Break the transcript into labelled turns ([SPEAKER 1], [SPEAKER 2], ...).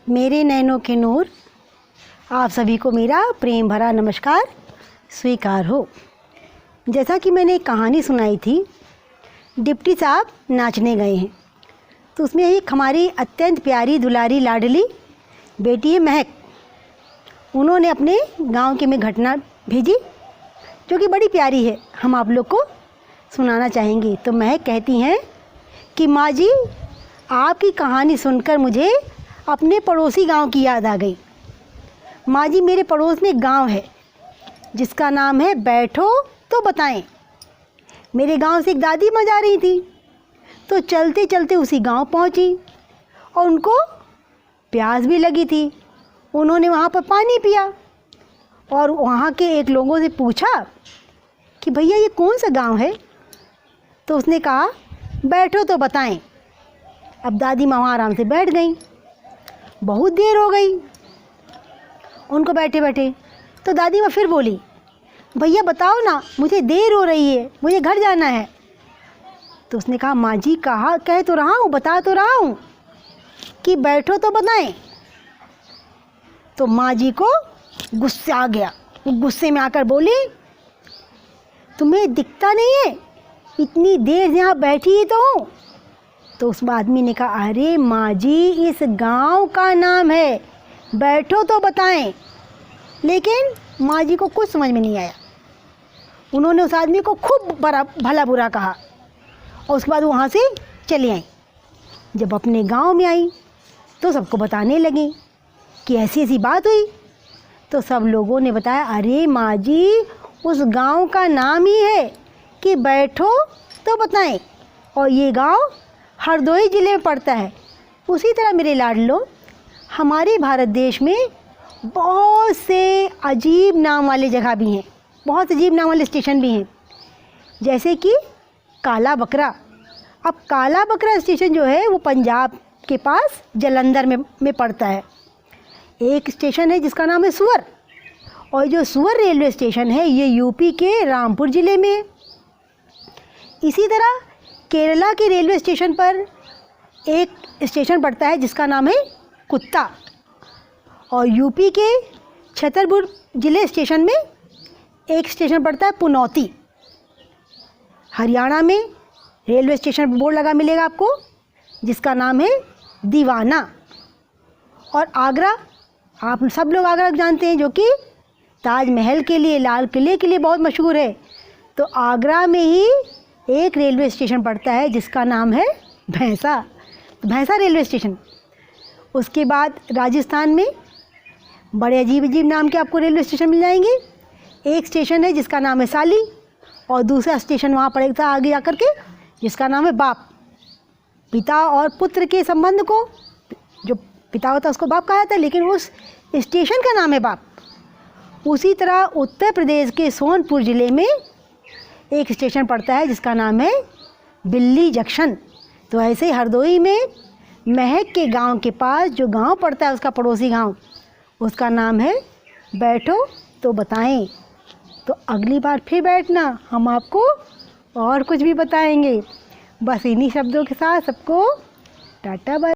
[SPEAKER 1] मेरे नैनों के नूर, आप सभी को मेरा प्रेम भरा नमस्कार स्वीकार हो। जैसा कि मैंने एक कहानी सुनाई थी, डिप्टी साहब नाचने गए हैं, तो उसमें एक हमारी अत्यंत प्यारी दुलारी लाडली बेटी है महक। उन्होंने अपने गांव की में घटना भेजी जो कि बड़ी प्यारी है, हम आप लोग को सुनाना चाहेंगे। तो महक कहती हैं कि माँ जी, आपकी कहानी सुनकर मुझे अपने पड़ोसी गांव की याद आ गई। माँ जी, मेरे पड़ोस में एक गांव है जिसका नाम है बैठो तो बताएं। मेरे गांव से एक दादी माँ जा रही थी, तो चलते चलते उसी गांव पहुंची और उनको प्यास भी लगी थी। उन्होंने वहाँ पर पानी पिया और वहाँ के एक लोगों से पूछा कि भैया ये कौन सा गांव है। तो उसने कहा बैठो तो बताएं। अब दादी माँ वहाँ आराम से बैठ गई। बहुत देर हो गई उनको बैठे बैठे, तो दादी माँ फिर बोली, भैया बताओ ना, मुझे देर हो रही है, मुझे घर जाना है। तो उसने कहा माँ जी, कह तो रहा हूँ, बता तो रहा हूँ कि बैठो तो बताएं। तो माँ जी को गुस्सा आ गया। वो गुस्से में आकर बोली, तुम्हें दिखता नहीं है, इतनी देर से यहाँ बैठी ही तो हूँ। तो उस आदमी ने कहा, अरे माँ जी, इस गांव का नाम है बैठो तो बताएं। लेकिन माँ जी को कुछ समझ में नहीं आया। उन्होंने उस आदमी को खूब भला बुरा कहा और उसके बाद वहाँ से चली आई। जब अपने गांव में आई तो सबको बताने लगी कि ऐसी ऐसी बात हुई। तो सब लोगों ने बताया, अरे माँ जी, उस गांव का नाम ही है कि बैठो तो बताएं और ये गांव हरदोई ज़िले में पड़ता है। उसी तरह मेरे लाडलो, हमारे भारत देश में बहुत से अजीब नाम वाले जगह भी हैं, बहुत अजीब नाम वाले स्टेशन भी हैं, जैसे कि काला बकरा। अब काला बकरा स्टेशन जो है वो पंजाब के पास जालंधर में पड़ता है। एक स्टेशन है जिसका नाम है सुअर, और जो सुअर रेलवे स्टेशन है ये यूपी के रामपुर ज़िले में है। इसी तरह केरला के रेलवे स्टेशन पर एक स्टेशन पड़ता है जिसका नाम है कुत्ता, और यूपी के छतरपुर ज़िले स्टेशन में एक स्टेशन पड़ता है पुनौती। हरियाणा में रेलवे स्टेशन पर बोर्ड लगा मिलेगा आपको जिसका नाम है दीवाना। और आगरा, आप सब लोग आगरा जानते हैं, जो कि ताजमहल के लिए, लाल किले के लिए बहुत मशहूर है। तो आगरा में ही एक रेलवे स्टेशन पड़ता है जिसका नाम है भैंसा, तो भैंसा रेलवे स्टेशन। उसके बाद राजस्थान में बड़े अजीब अजीब नाम के आपको रेलवे स्टेशन मिल जाएंगे। एक स्टेशन है जिसका नाम है साली, और दूसरा स्टेशन वहाँ पड़ेगा आगे जाकर के जिसका नाम है बाप। पिता और पुत्र के संबंध को, जो पिता होता है उसको बाप कहा जाता है, लेकिन उस स्टेशन का नाम है बाप। उसी तरह उत्तर प्रदेश के सोनपुर ज़िले में एक स्टेशन पड़ता है जिसका नाम है बिल्ली जंक्शन। तो ऐसे ही हरदोई में महक के गांव के पास जो गांव पड़ता है, उसका पड़ोसी गांव, उसका नाम है बैठो तो बताएं। तो अगली बार फिर बैठना, हम आपको और कुछ भी बताएंगे। बस इन्हीं शब्दों के साथ सबको टाटा बाय।